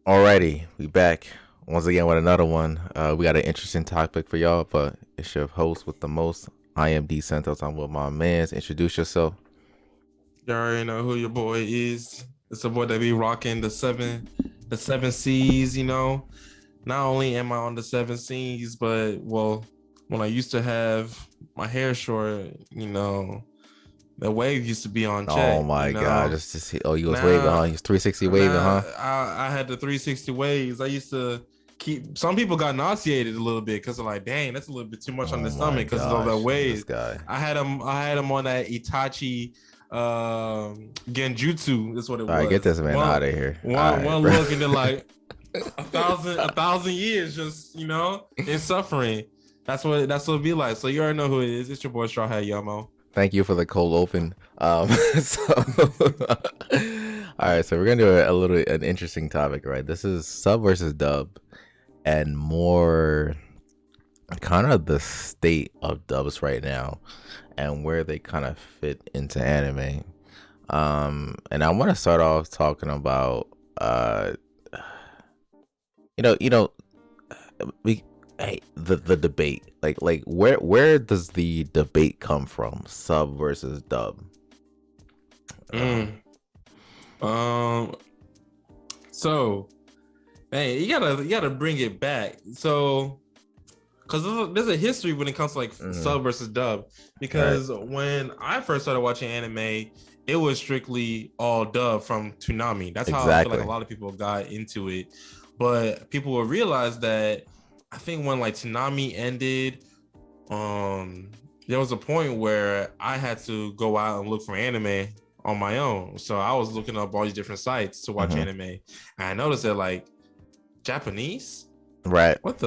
Alrighty, we back once again with another one. We got an interesting topic for y'all, but it's your host with the most. I am Dcentos. I'm with my mans. Introduce yourself. You already know who your boy is. It's a boy that be rocking the seven C's. Not only am I on the seven C's, but when I used to have my hair short, the wave used to be on Oh check. my god, you was waving, huh? Now, You was 360 waving, now huh? I had the 360 waves. I used to keep. Some people got nauseated a little bit because they're like, dang, that's a little bit too much on Oh the my stomach because of all that gosh, this waves. guy. I had him on that Itachi genjutsu is what it All right, get was. this man out of here. All right, One bro. look and then like a thousand years just in suffering. That's what it be like. So you already know who it is. It's your boy StrawhatYomo. Thank you for the cold open. So all right, so we're gonna do an interesting topic, right? This is sub versus dub, and more kind of the state of dubs right now and where they kind of fit into anime. And I want to start off talking about you know we hey the debate, like where does the debate come from, sub versus dub? Mm. Um. So, man, you gotta bring it back. So, because there's a history when it comes to like sub versus dub. Right. Because when I first started watching anime, it was strictly all dub from Toonami. That's how I feel like a Exactly. lot of people got into it. But people will realize that I think when like Toonami ended, um, there was a point where I had to go out and look for anime on my own. So I was looking up all these different sites to watch Hmm. anime, and I noticed that like Japanese, Right. what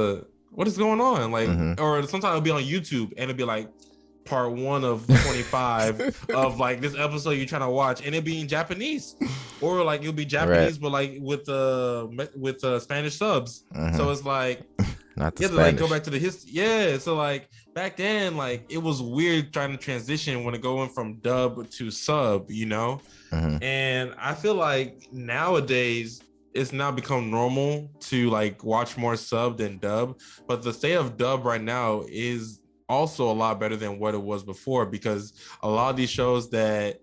is going on? Like, Hmm. or sometimes it'll be on YouTube and it'll be like part 1 of 25 of like this episode you're trying to watch, and it'll be in Japanese, or like it'll be Right. Japanese but like with Spanish subs. Hmm. So it's like Not the you have to like go Spanish. back to the history. Yeah, so like back then, like it was weird trying to transition when it going from dub to sub. Hmm. And I feel like nowadays it's now become normal to like watch more sub than dub. But the state of dub right now is also a lot better than what it was before, because a lot of these shows that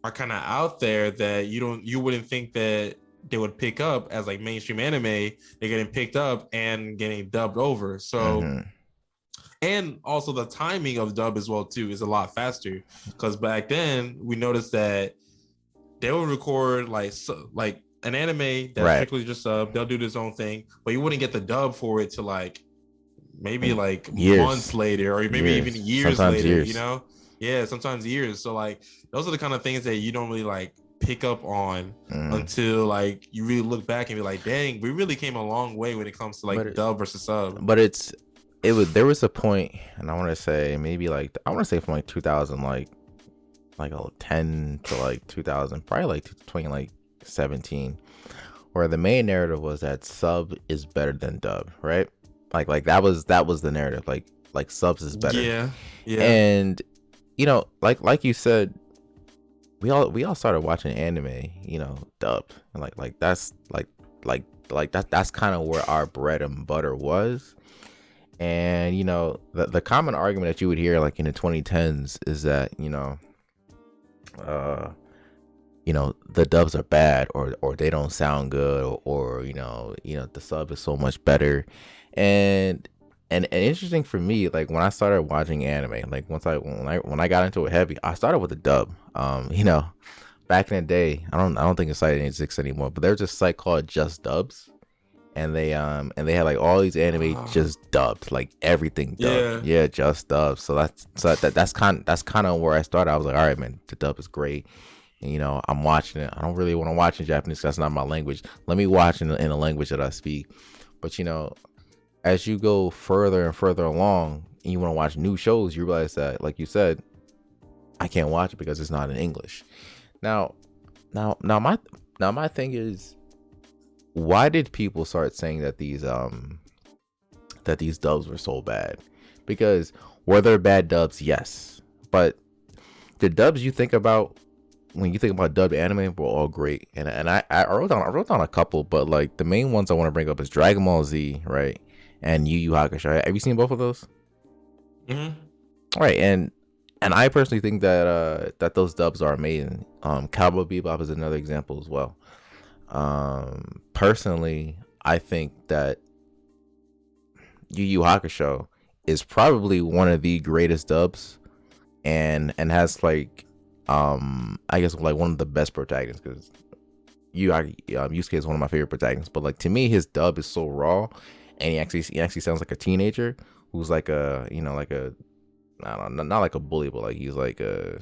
are kind of out there that you wouldn't think that they would pick up as like mainstream anime, they're getting picked up and getting dubbed over. So, Hmm. and also the timing of dub as well too is a lot faster, because back then we noticed that they would record like an anime that's Right. strictly just sub. They'll do this own thing, but you wouldn't get the dub for it to like maybe Like like months years. later, or maybe even Years. years Sometimes later. years. Yeah, sometimes years. So like those are the kind of things that you don't really like pick up on Hmm. until like you really look back and be like, dang, we really came a long way when it comes to But like dub versus sub. but it was there was a point, and I want to say maybe like I want to say from like 2000, like 10 to like 2000, probably like 20, like 17, where the main narrative was that sub is better than dub, right? Like that was the narrative, like subs is better. Yeah, yeah. And like you said, we all started watching anime, dubbed, and like that's that's kind of where our bread and butter was. And the common argument that you would hear like in the 2010s is that uh the dubs are bad, or they don't sound good, or the sub is so much better. And and interesting for me, like when I started watching anime, like when I got into it heavy, I started with the dub. Back in the day, I don't think it's site exists anymore, but there's a site called Just Dubs, and they had like all these anime Ah, just dubbed, like everything dubbed. yeah. Yeah, just dubbed. So that's kind of where I started. I was like, all right, man, the dub is great. And, I'm watching it. I don't really want to watch in Japanese 'cause that's not my language. Let me watch in a language that I speak. But as you go further and further along, and you want to watch new shows, you realize that, like you said, I can't watch it because it's not in English. Now, now my thing is, why did people start saying that these dubs were so bad? Because were there bad dubs? Yes, but the dubs you think about when you think about dubbed anime, we're all great. And I wrote down a couple, but like the main ones I want to bring up is Dragon Ball Z, right? And Yu Yu Hakusho. Have you seen both of those? Mm-hmm. Right, and I personally think that those dubs are amazing. Cowboy Bebop is another example as well. Personally, I think that Yu Yu Hakusho is probably one of the greatest dubs, and has like I guess like one of the best protagonists, because Yusuke is one of my favorite protagonists. But like to me, his dub is so raw, and he actually sounds like a teenager who's like a like a, I don't know, not like a bully, but like he's like a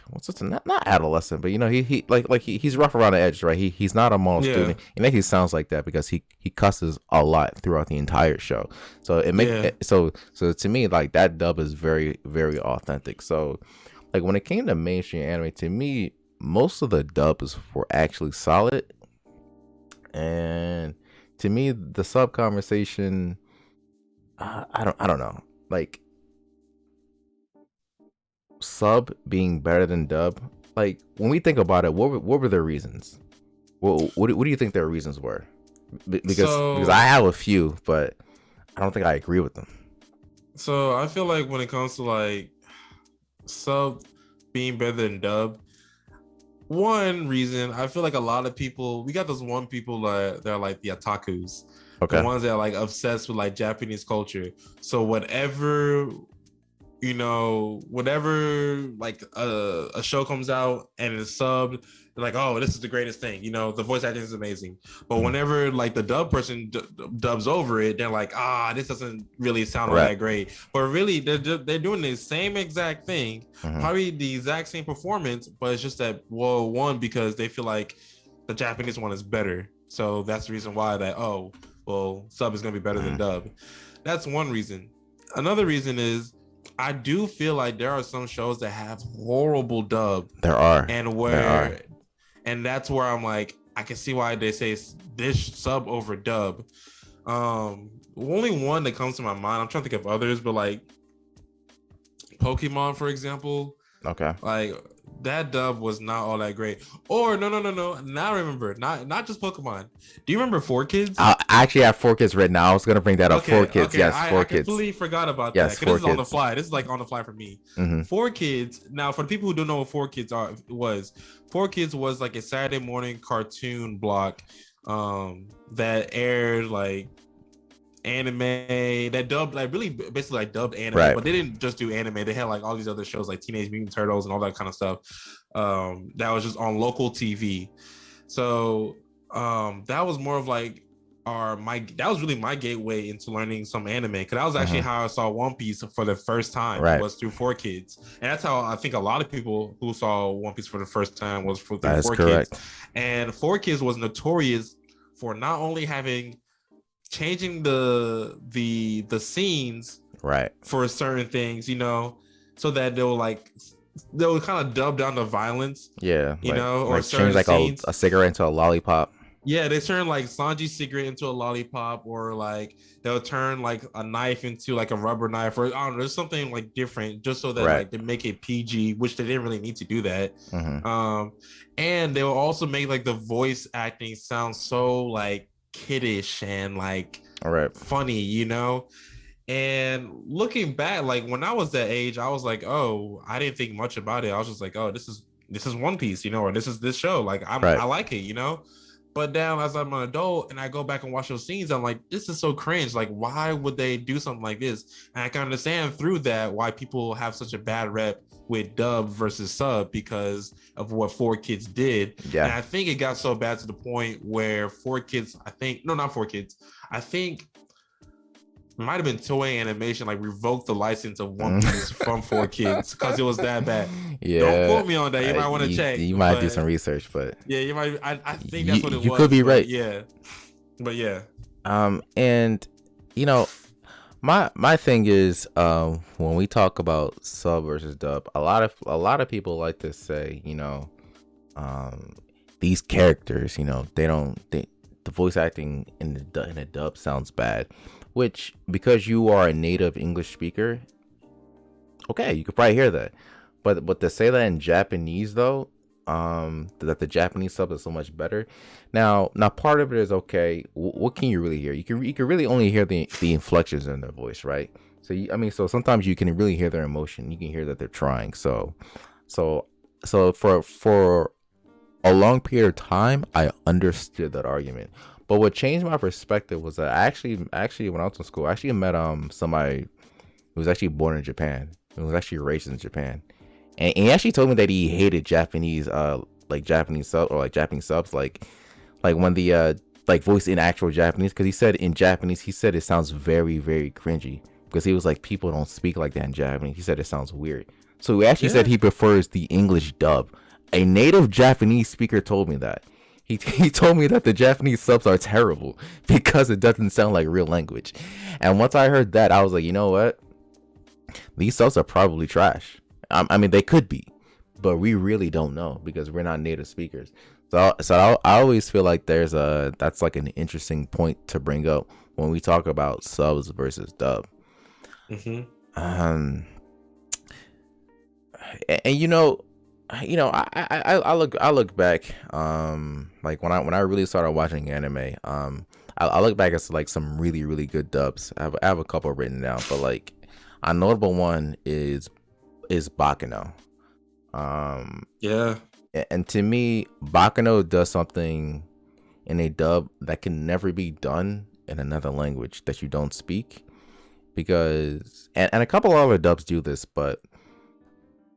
what's it, not adolescent, but he's rough around the edge, right? He's not a model student, and he sounds like that because he cusses a lot throughout the entire show. So it makes so to me, like, that dub is very, very authentic. So like when it came to mainstream anime, to me, most of the dubs were actually solid, and to me the sub conversation, I don't know, like, sub being better than dub, like when we think about it, what were their reasons? What do you think their reasons were? Because I have a few, but I don't think I agree with them. So I feel like when it comes to like sub being better than dub, one reason, I feel like a lot of people, we got those one people that are like the otakus, the ones that are like obsessed with like Japanese culture. So whatever like a show comes out and it's subbed, they're like, oh, this is the greatest thing. The voice acting is amazing. But whenever like the dub person dubs over it, they're like, this doesn't really sound all that great. But really, they're doing the same exact thing, probably the exact same performance, but it's just that, well, one, because they feel like the Japanese one is better. So that's the reason why that, sub is going to be better than dub. That's one reason. Another reason is, I do feel like there are some shows that have horrible dub. There are. And that's where I'm like, I can see why they say this sub over dub. Only one that comes to my mind, I'm trying to think of others, but like Pokemon, for example. Okay. Like that dub was not all that great. Or no. Now I remember, not just Pokemon. Do you remember 4Kids? I actually have 4Kids written now. I was gonna bring that up. 4Kids, yes, 4Kids. I completely forgot about that. Because this is on the fly. This is like on the fly for me. 4Kids. Now, for the people who don't know what 4Kids was, 4Kids was like a Saturday morning cartoon block that aired like anime, that dubbed, like, really basically like dubbed anime, but they didn't just do anime. They had like all these other shows like Teenage Mutant Turtles and all that kind of stuff that was just on local TV. So that was more of like that was really my gateway into learning some anime, because that was actually how I saw One Piece for the first time, was through 4Kids. And that's how I think a lot of people who saw One Piece for the first time was through 4Kids. And 4Kids was notorious for not only changing the scenes for certain things, so that they'll kind of dub down the violence, or change like a cigarette into a lollipop. Yeah, they turn like Sanji's cigarette into a lollipop, or like they'll turn like a knife into like a rubber knife, or I don't know, there's something like different, just so that like they make it PG, which they didn't really need to do that. And they will also make like the voice acting sound so like kiddish and like funny, And looking back, like when I was that age, I was like, oh, I didn't think much about it. I was just like, oh, this is One Piece, or this is this show. Like I like it, But now as I'm an adult and I go back and watch those scenes, I'm like, this is so cringe. Like, why would they do something like this? And I can understand through that why people have such a bad rep with dub versus sub, because of what 4Kids did. And I think it got so bad to the point where 4Kids, not 4Kids, I think it might have been Toei Animation, like, revoked the license of One Piece from 4Kids because it was that bad. Don't quote me on that. You might want to check. You might do some research, but you might. I think that's what it was. You could be right. Yeah, but yeah. And my thing is, when we talk about sub versus dub, a lot of people like to say, these characters, the voice acting in the dub sounds bad. Which, because you are a native English speaker, okay, you could probably hear that. but to say that in Japanese though, that the Japanese sub is so much better. Now part of it is okay. What can you really hear? You can really only hear the inflections in their voice, right? So I mean, so sometimes you can really hear their emotion. You can hear that they're trying. So so for a long period of time, I understood that argument. But what changed my perspective was that I actually when I was in school, I actually met somebody who was actually born in Japan. Who was actually raised in Japan, and he actually told me that he hated Japanese like Japanese sub or like Japanese subs like when the like voice in actual Japanese, because he said in Japanese he said it sounds very very cringy, because he was like, people don't speak like that in Japanese. He said it sounds weird. So he actually said Yeah. he prefers the English dub. A native Japanese speaker told me that. He told me that the Japanese subs are terrible because it doesn't sound like real language. And once I heard that, I was like, you know what? These subs are probably trash. I mean, they could be, but we really don't know because we're not native speakers. So I always feel like that's like an interesting point to bring up when we talk about subs versus dub. Hmm. Um, and I look back, like when I really started watching anime, I look back at like some really really good dubs. I have a couple written down, but like a notable one is Bakano. Um, Yeah. and to me, Bakano does something in a dub that can never be done in another language that you don't speak, because and a couple other dubs do this, but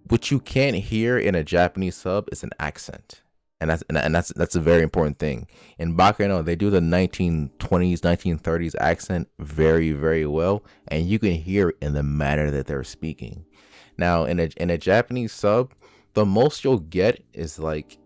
what you can't hear in a Japanese sub is an accent. And that's a very important thing. In Bakano, they do the 1920s, 1930s accent very, very well, and you can hear it in the manner that they're speaking. Now, in a Japanese sub, the most you'll get is like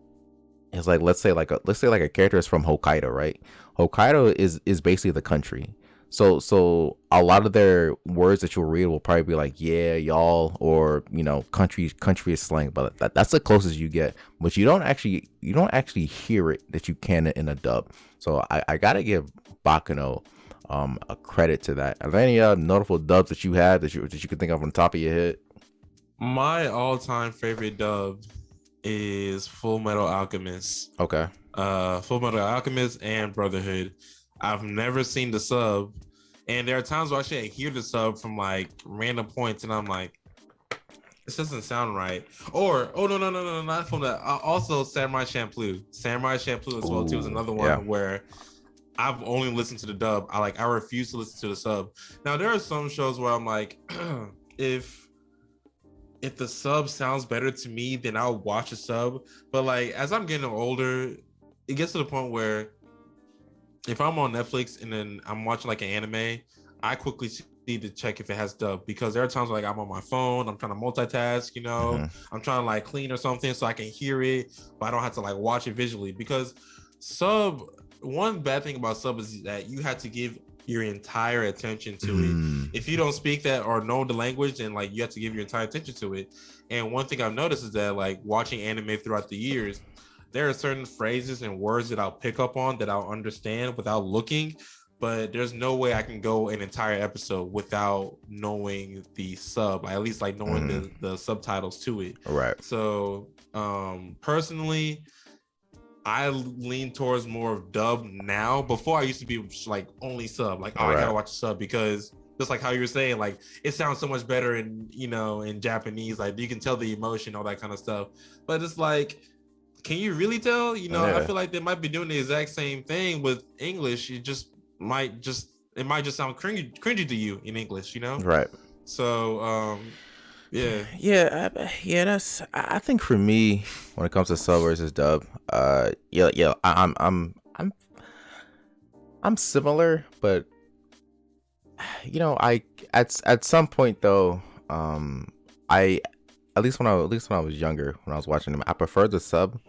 let's say like a character is from Hokkaido, right? Hokkaido is basically the country. So a lot of their words that you'll read will probably be like yeah, y'all, or country is slang, but that's the closest you get. But you don't actually hear it that you can in a dub. So I gotta give Bakano a credit to that. Are there any notable dubs that you had that you could think of on the top of your head? My all-time favorite dub is Full Metal Alchemist. Okay. Full Metal Alchemist and Brotherhood. I've never seen the sub, and there are times where actually I hear the sub from like random points, and I'm like, this doesn't sound right. Or oh no, not from that. Also Samurai Champloo. Samurai Champloo as well too is Ooh, another yeah. one where I've only listened to the dub. I refuse to listen to the sub. Now there are some shows where I'm like, if the sub sounds better to me, then I'll watch a sub. But like as I'm getting older, it gets to the point where if I'm on Netflix and then I'm watching like an anime, I quickly need to check if it has dub, because there are times like I'm on my phone, I'm trying to multitask, Hmm. I'm trying to like clean or something so I can hear it, but I don't have to like watch it visually. Because sub, one bad thing about sub is that you have to give your entire attention to Mm. it. If you don't speak that or know the language, then like you have to give your entire attention to it. And one thing I've noticed is that like watching anime throughout the years, there are certain phrases and words that I'll pick up on that I'll understand without looking, but there's no way I can go an entire episode without knowing the sub, at least like knowing Mm. the subtitles to it. Right. So personally, I lean towards more of dub now. Before I used to be like only sub, like, oh, I gotta Right. watch a sub, because just like how you were saying, like it sounds so much better in in Japanese, like you can tell the emotion, all that kind of stuff. But it's like, can you really tell? I Yeah. feel like they might be doing the exact same thing with English. It might just sound cringy to you in English, Right. So yeah. Yeah, I think for me, when it comes to sub versus dub, yeah, I'm similar, but I at some point though, I at least when I was younger, when I was watching them, I preferred the sub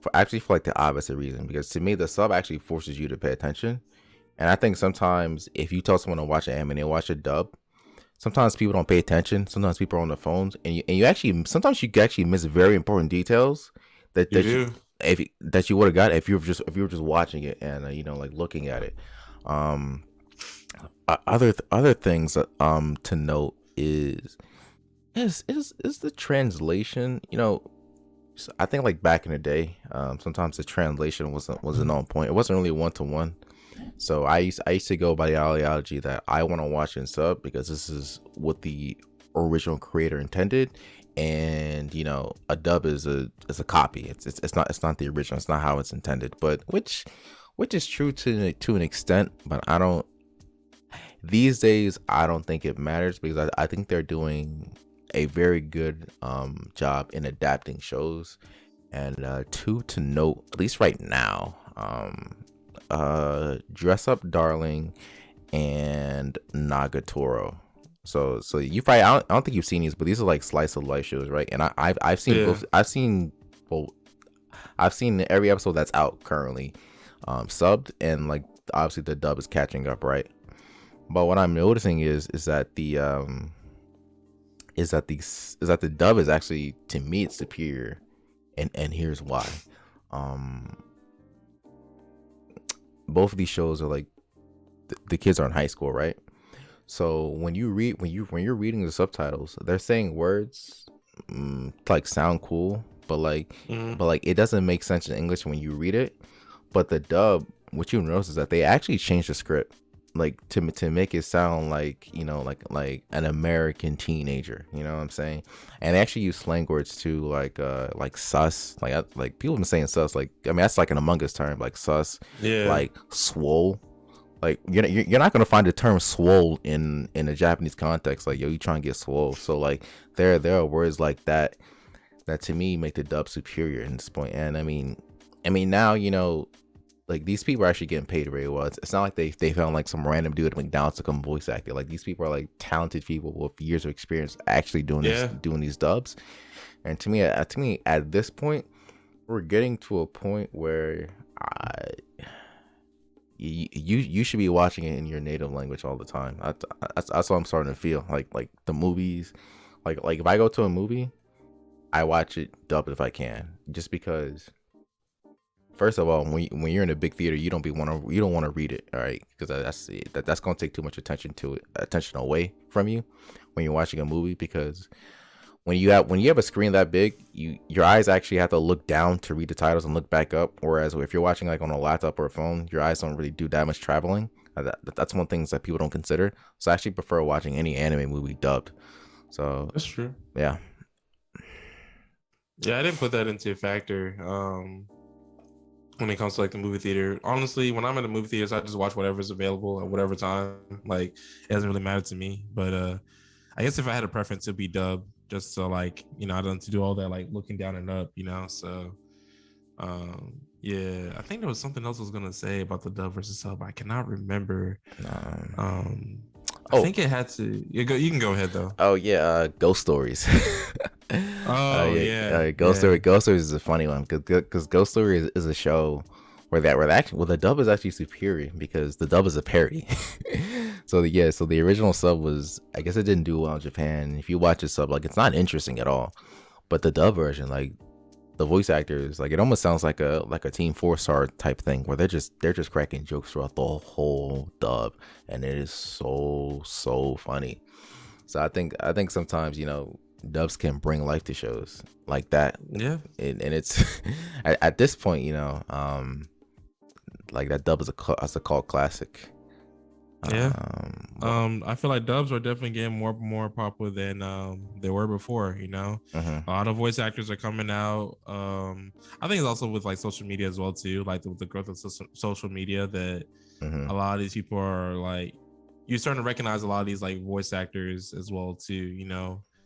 for like the opposite reason, because to me the sub actually forces you to pay attention, and I think sometimes if you tell someone to watch an anime and they watch a dub, sometimes people don't pay attention. Sometimes people are on their phones, and you actually sometimes you actually miss very important details that You that you do. that you would have got if you were just watching it and like looking at it. Um, other things to note is Is the translation, I think like back in the day, sometimes the translation wasn't on point. It wasn't really 1-to-1. So I used to go by the ideology that I want to watch in sub because this is what the original creator intended, and a dub is a copy. It's not the original. It's not how it's intended. But which is true to an extent. But I don't these days. I don't think it matters because I think they're doing a very good job in adapting shows. And two to note, at least right now, Dress Up Darling and Nagatoro. So you probably I don't think you've seen these, but these are like slice of life shows, right? And I've seen both. I've seen every episode that's out currently, subbed, and like obviously the dub is catching up, right? But what I'm noticing is that the dub is actually, to me, it's superior, and here's why. Both of these shows are like the kids are in high school, right? So when you're reading the subtitles, they're saying words like sound cool, but like it doesn't make sense in English when you read it. But the dub, what you notice is that they actually changed the script, like to make it sound like like an American teenager. You know what I'm saying? And they actually use slang words too, like sus. Like people have been saying sus. Like, I mean, that's like an Among Us term, like sus. Yeah. Like swole. Like you're not gonna find the term swole in a Japanese context. Like, yo, you trying to get swole. So like there are words like that to me make the dub superior in this point. And I mean now, like these people are actually getting paid very well. It's not like they found like some random dude at McDonald's to come voice act it. Like, these people are like talented people with years of experience actually doing these dubs. And to me at this point, we're getting to a point where you should be watching it in your native language all the time. That's what I'm starting to feel. Like the movies, like if I go to a movie, I watch it dubbed if I can, just because. First of all, when you're in a big theater, you don't want to read it, all right? Because that's gonna take too much attention away from you when you're watching a movie. Because when you have a screen that big, your eyes actually have to look down to read the titles and look back up. Whereas if you're watching like on a laptop or a phone, your eyes don't really do that much traveling. That's one of the things that people don't consider. So I actually prefer watching any anime movie dubbed. So That's true. Yeah. Yeah, I didn't put that into a factor. When it comes to like the movie theater, honestly, when I'm in the movie theaters, I just watch whatever's available at whatever time. Like, it doesn't really matter to me. But I guess if I had a preference, it'd be dub, just so like, I don't have to do all that like looking down and up, So yeah, I think there was something else I was gonna say about the dub versus sub. I cannot remember. I think it had to. You can go ahead though. Oh yeah, Ghost Stories. Ghost Stories is a funny one because Ghost Stories is a show where the dub is actually superior because the dub is a parody. So the original sub was, I guess it didn't do well in Japan. If you watch the sub, like, it's not interesting at all. But the dub version, like, the voice actors, like, it almost sounds like a Team 4-Star type thing where they're just cracking jokes throughout the whole dub, and it is so funny. So I think sometimes dubs can bring life to shows like that. Yeah, and it's at this point, like, that dub is a cult classic. Yeah. I feel like dubs are definitely getting more popular than they were before. A lot of voice actors are coming out. I think it's also with like social media as well too, like with the growth of social media, that a lot of these people are like, you're starting to recognize a lot of these like voice actors as well too,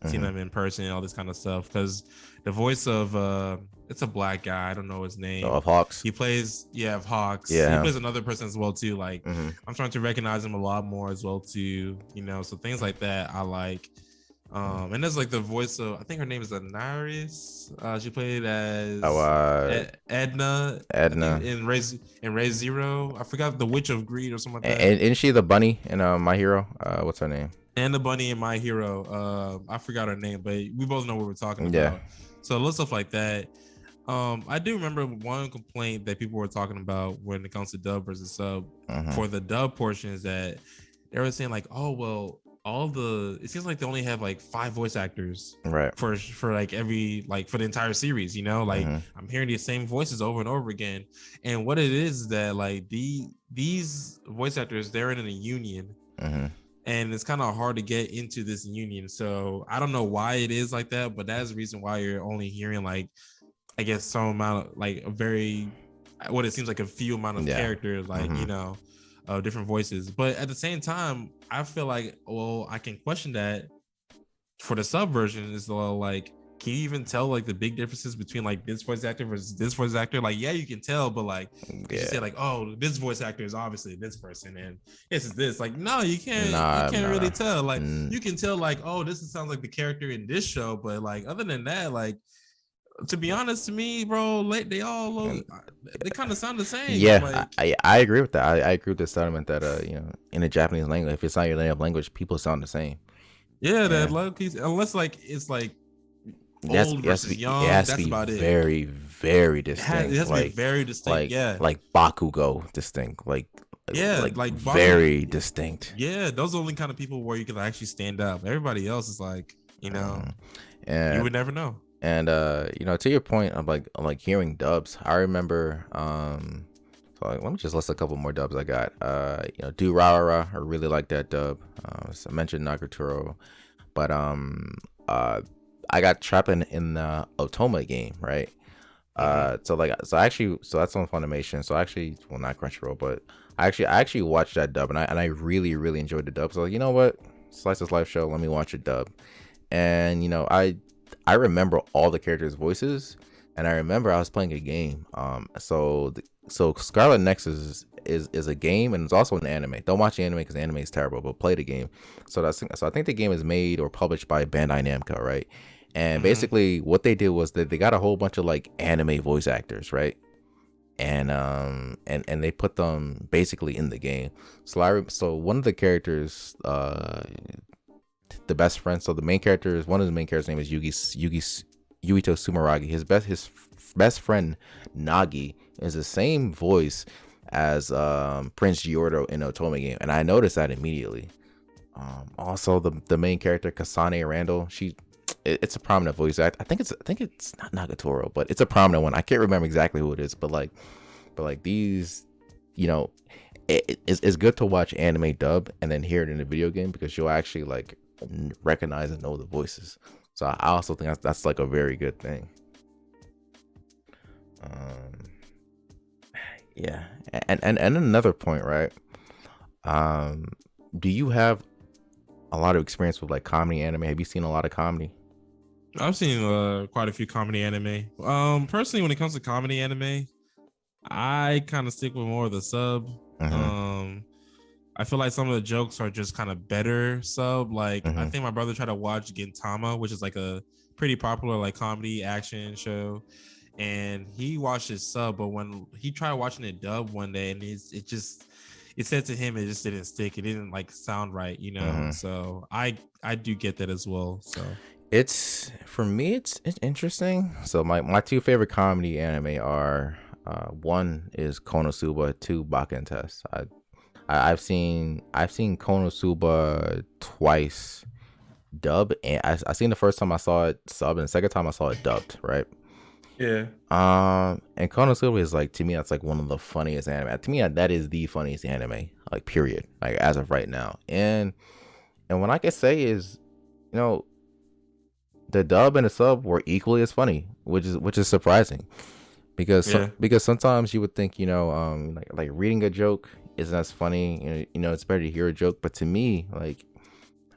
seeing them in person and all this kind of stuff. Because the voice of it's a black guy, I don't know his name. Of Hawks. He plays of Hawks. Yeah. He plays another person as well too. Like, I'm trying to recognize him a lot more as well too. So things like that I like. And there's like the voice of, I think her name is Anaris. She played as Edna in Ray Zero. I forgot, the Witch of Greed or something like that. And isn't she the bunny in My Hero? What's her name? And the bunny in My Hero. I forgot her name, but we both know what we're talking about. Yeah. So a little stuff like that. I do remember one complaint that people were talking about when it comes to dub versus sub for the dub portion, is that they were saying like, oh well, it seems like they only have like 5 voice actors Right. for like every like for the entire series, you know, like Mm-hmm. I'm hearing these same voices over and over again. And what it is that like these voice actors, they're in a union, Mm-hmm. and it's kind of hard to get into this union. So I don't know why it is like that, but that's the reason why you're only hearing like, I guess, some amount of like a very, what it seems like a few amount of Yeah. characters, like, Mm-hmm. you know, different voices. But at the same time, I feel like, well, I can question that for the sub version is like, can you even tell like the big differences between like this voice actor versus this voice actor? Like, yeah, you can tell, but like, could you say Yeah. like, oh, this voice actor is obviously this person and this is this? Like, no, you can't. You Nah. can't Nah. really tell. Like, Mm, you can tell like, oh, this sounds like the character in this show, but like, other than that, like, to be honest, to me, bro, like they all and they kind of sound the same. yeah, Like, I agree with that. I agree with the sentiment that in the Japanese language, if it's not your native language, people sound the same. yeah, that Yeah. love keys, unless like it's like That's old versus it young. has to That's be about it. very, very It distinct. has to be very distinct. Yeah, Like Bakugo distinct. yeah, Like like Baku. very distinct. Yeah, those are the only kind of people where you can actually stand up. Everybody else is like, you know, Mhm. you And would never know. to your point of like hearing dubs, I remember so like, let me just list a couple more dubs I got. Do Rara, I really like that dub. So I mentioned Nagatoro, but I got trapped in the Otoma game, right? So that's on Funimation. So actually, well, not Crunchyroll, but I actually watched that dub, and I really really enjoyed the dub. So like, you know what, Slice of Life show, let me watch a dub, and I remember all the characters' voices, and I remember I was playing a game. So Scarlet Nexus is a game, and it's also an anime. Don't watch the anime because the anime is terrible, but play the game. So I think the game is made or published by Bandai Namco, right? And Hmm. basically, what they did was that they got a whole bunch of like anime voice actors, right? And they put them basically in the game. So one of the characters, the best friend. So the main character is one of the main characters' name is Yuito Sumeragi. His best friend Nagi is the same voice as Prince Giordo in Otome game, and I noticed that immediately. Also, the main character Kasane Randall, it's a prominent voice act. I think it's not Nagatoro, but it's a prominent one. I can't remember exactly who it is, but like these, you know, it's good to watch anime dub and then hear it in a video game because you'll actually like recognize and know the voices. So I also think that's like a very good thing. Um, yeah, and another point, right? Um, do you have a lot of experience with like comedy anime? Have you seen a lot of comedy? I've seen quite a few comedy anime. Personally, when it comes to comedy anime, I kind of stick with more of the sub. Mm-hmm. Um, I feel like some of the jokes are just kind of better sub. Like I Mm-hmm. think my brother tried to watch Gintama, which is like a pretty popular like comedy action show, and he watched his sub. But when he tried watching it dub one day, and it said to him it just didn't stick. It didn't like sound right, you know. Mm-hmm. So I do get that as well. So It's for me. It's interesting. So my two favorite comedy anime are one is Konosuba, two Bakken Test. I've seen Konosuba twice dub, and I seen the first time I saw it sub, and the second time I saw it dubbed, right? yeah, And Konosuba is like, to me, that's like one of the funniest anime. To me, that is the funniest anime, like period, like as of right now. And what I can say is, you know, the dub and the sub were equally as funny, which is surprising yeah, because sometimes you would think, like reading a joke isn't as funny. It's better to hear a joke, but to me, like,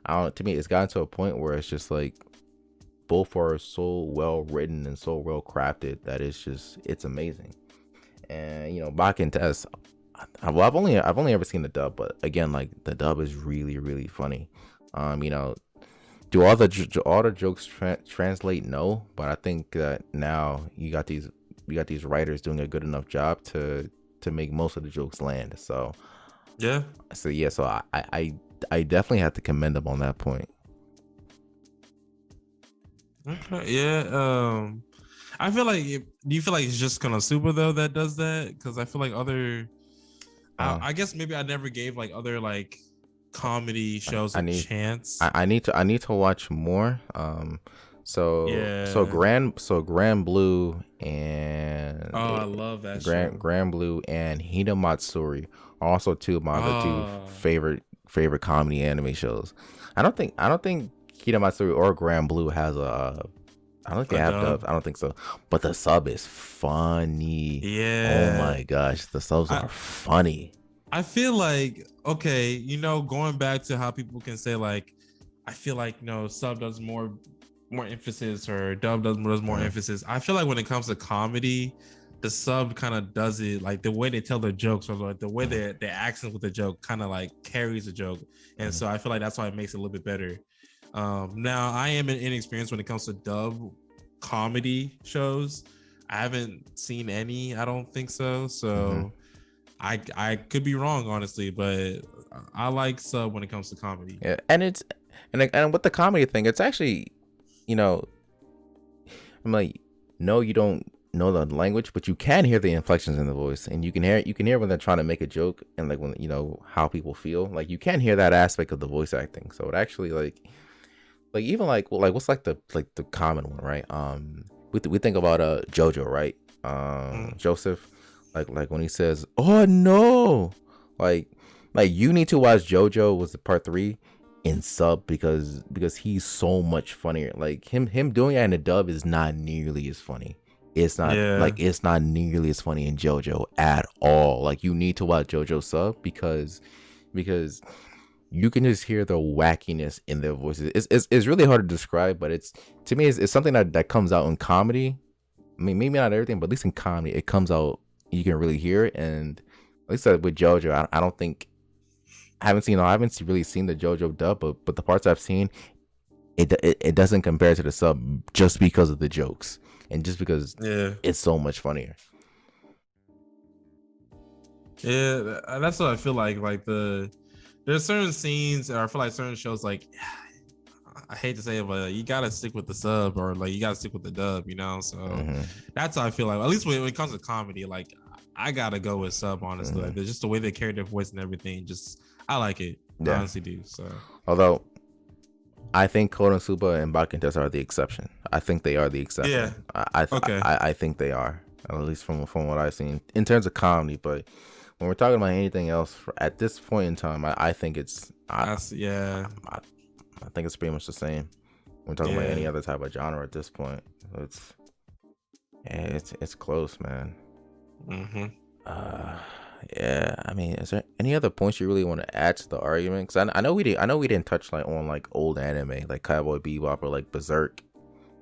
I don't. To me, it's gotten to a point where it's just like both are so well written and so well crafted that it's amazing. And Bakken Test. I've only ever seen the dub, but again, like the dub is really really funny. Um, you know, do all the jokes translate? No, but I think that now you got these writers doing a good enough job to make most of the jokes land. yeah. So yeah, so I definitely have to commend them on that point. Okay, yeah. I feel like do you feel like it's just Konosuba though that does that? Because I feel like other, Uh, I guess maybe I never gave like other like comedy shows I a need chance. I need to watch more. So Yeah. Grand Blue and Oh, I love that show. Grand Blue and Hina Matsuri are also two of my other two Oh, favorite comedy anime shows. I don't think Hina Matsuri or Grand Blue has a I don't think they a have dubs. dub. I don't think so. But the sub is funny. Oh Yeah. my gosh, the subs I are funny. I feel like, okay, going back to how people can say like, I feel like sub does more emphasis or dub does more Mhm. emphasis. I feel like when it comes to comedy, the sub kind of does it like the way they tell their jokes or like the way their accents with the joke kind of like carries the joke, and Mhm. so I feel like that's why it makes it a little bit better. Now I am inexperienced when it comes to dub comedy shows. I haven't seen any. I don't think so. Mhm. So I could be wrong, honestly, but I like sub when it comes to comedy. Yeah, and with the comedy thing, it's actually, you know, I'm like, no, you don't know the language, but you can hear the inflections in the voice, and you can hear when they're trying to make a joke, and like when how people feel, like you can hear that aspect of the voice acting. So it actually like even what's like the common one, right? We think about JoJo, right? Mm. Joseph, like when he says, "Oh no," like you need to watch JoJo was the part 3 in sub because he's so much funnier. Like him doing it in a dub is not nearly as funny. Yeah. It's not nearly as funny in JoJo at all. Like you need to watch JoJo sub because you can just hear the wackiness in their voices. It's really hard to describe, but it's to me it's something that comes out in comedy. I mean, maybe not everything, but at least in comedy, it comes out. You can really hear it, and at least with JoJo, I don't think I haven't really seen the JoJo dub, but the parts I've seen, it doesn't compare to the sub just because of the jokes and just because Yeah. it's so much funnier. Yeah, that's what I feel like. Like there's certain scenes, or I feel like certain shows, like I hate to say it, but you gotta stick with the sub or like you gotta stick with the dub, So Hmm. that's how I feel like. At least when it comes to comedy, like I gotta go with sub. Honestly, like Hmm. just the way they carry their voice and everything, just I like it. I Yeah. honestly do. So Although I think Konosuba and Bakentas are the exception. I think they are the yeah, exception. okay, I think they are, at least from what I've seen in terms of comedy. But when we're talking about anything else at this point in time, I think yeah, I, I think it's pretty much the same. We're talking about any yeah. other type of genre at this point. It's it's close, man. Mm-hmm. Uh, yeah. I mean, is there any other points you really want to add to the argument? Because I know we didn't touch like on like old anime like Cowboy Bebop or like Berserk,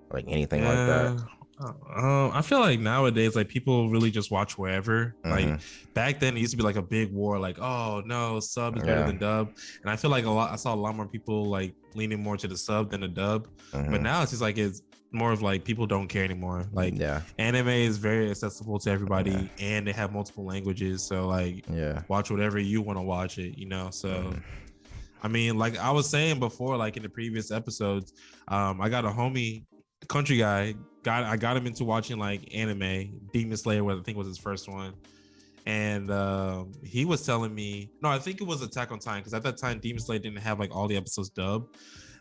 or, like anything like that. Yeah. I feel like nowadays, like people really just watch wherever. Hmm. Like back then, it used to be like a big war. Like, oh no, sub is better Yeah. than dub. And I feel like I saw a lot more people like leaning more to the sub than the dub. But Hmm. now it's just like it's more of like people don't care anymore. Like Yeah. anime is very accessible to Yeah. everybody, and they have multiple languages. So like, Yeah. watch whatever you want to watch it. So. Mhm. I mean, like I was saying before, like in the previous episodes, I got a homie, country guy. I got him into watching like anime. Demon Slayer, what I think was his first one, and he was telling me, no, I think it was Attack on Titan because at that time Demon Slayer didn't have like all the episodes dubbed.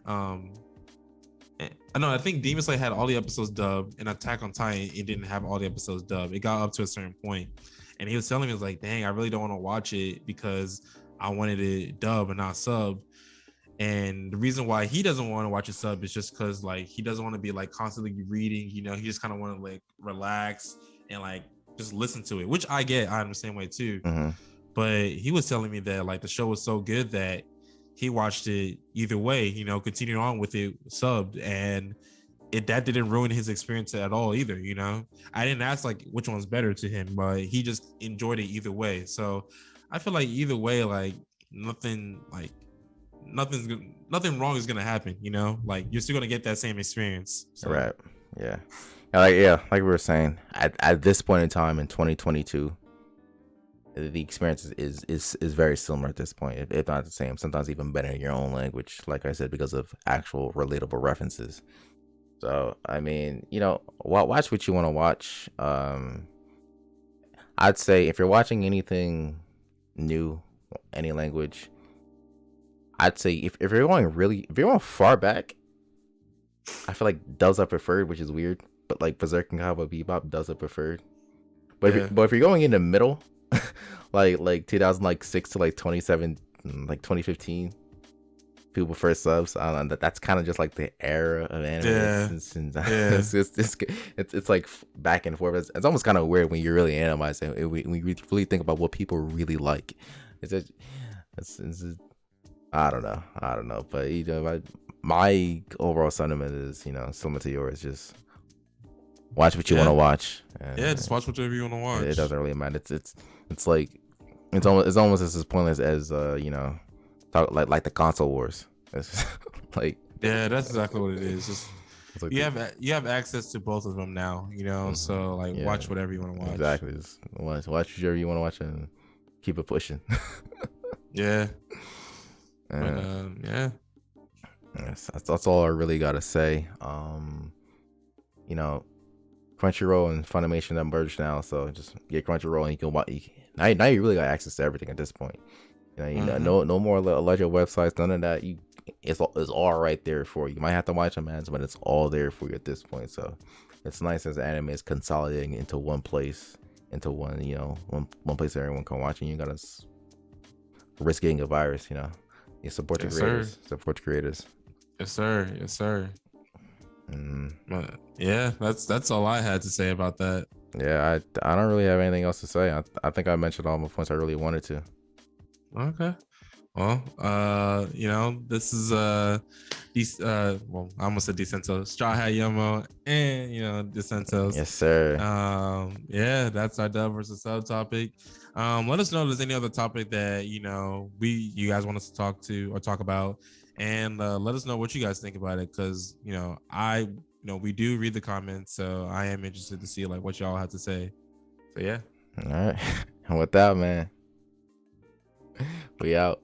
Um, no, I think Demon Slayer had all the episodes dubbed, and Attack on Titan it didn't have all the episodes dubbed. It got up to a certain point, and he was telling me, he was like, "Dang, I really don't want to watch it because I wanted it dub and not sub." And the reason why he doesn't want to watch a sub is just because like he doesn't want to be like constantly reading, he just kind of want to like relax and like just listen to it, which I get. I'm the same way too. Mhm. But he was telling me that like the show was so good that he watched it either way, continued on with it subbed, and that didn't ruin his experience at all either. I didn't ask like which one's better to him, but he just enjoyed it either way. So I feel like either way, like nothing like nothing wrong is gonna happen. Like you're still gonna get that same experience. So Right. Yeah. Like we were saying, at this point in time in 2022, the experience is very similar at this point, if not the same. Sometimes even better in your own language, like I said, because of actual relatable references. So I mean, watch what you want to watch. I'd say if you're watching anything new, any language, I'd say if you're going far back, I feel like dubs are preferred, which is weird. But like Berserk and Cowboy Bebop, dubs are preferred. But Yeah. if you're going in the middle, like 2006 to like 27, like 2015, people first subs. I don't know. That's kind of just like the era of anime. Yeah. It's like back and forth. It's almost kind of weird when you really analyze it. When you really think about what people really like. It's I don't know. But you know, my overall sentiment is, you know, similar to yours. Just watch what you want to watch. Yeah, just watch whatever you want to watch. It doesn't really matter. It's like it's almost as pointless as you know, like the console wars. It's like, yeah, that's exactly what it is. Just like you have access to both of them now, you know. So like, watch whatever you want to watch. Exactly. Just watch whatever you want to watch and keep it pushing. Yeah. And, yeah. That's all I really gotta say. You know, Crunchyroll and Funimation that merged now, so just get Crunchyroll and you can watch. Now you really got access to everything at this point. You know, no more alleged websites, none of that. It's all right there for you. You might have to watch them ads, but it's all there for you at this point. So it's nice as anime is consolidating into one place, into one, you know, one place that everyone can watch, and you gotta risk getting a virus. You know, you support the creators. Sir. Support the creators. Yes, sir. Yeah, that's all I had to say about that. Yeah, I don't really have anything else to say. I think I mentioned all my points I really wanted to. Okay. Well, you know, this is well, I almost said Dcentos, StrawhatYomo, and you know, Dcentos. Yes, sir. Yeah, that's our dub versus sub topic. Let us know if there's any other topic that you guys want us to talk about, and let us know what you guys think about it, because you know, we do read the comments, so I am interested to see like what y'all have to say. So yeah. All right. And with that, man, we out.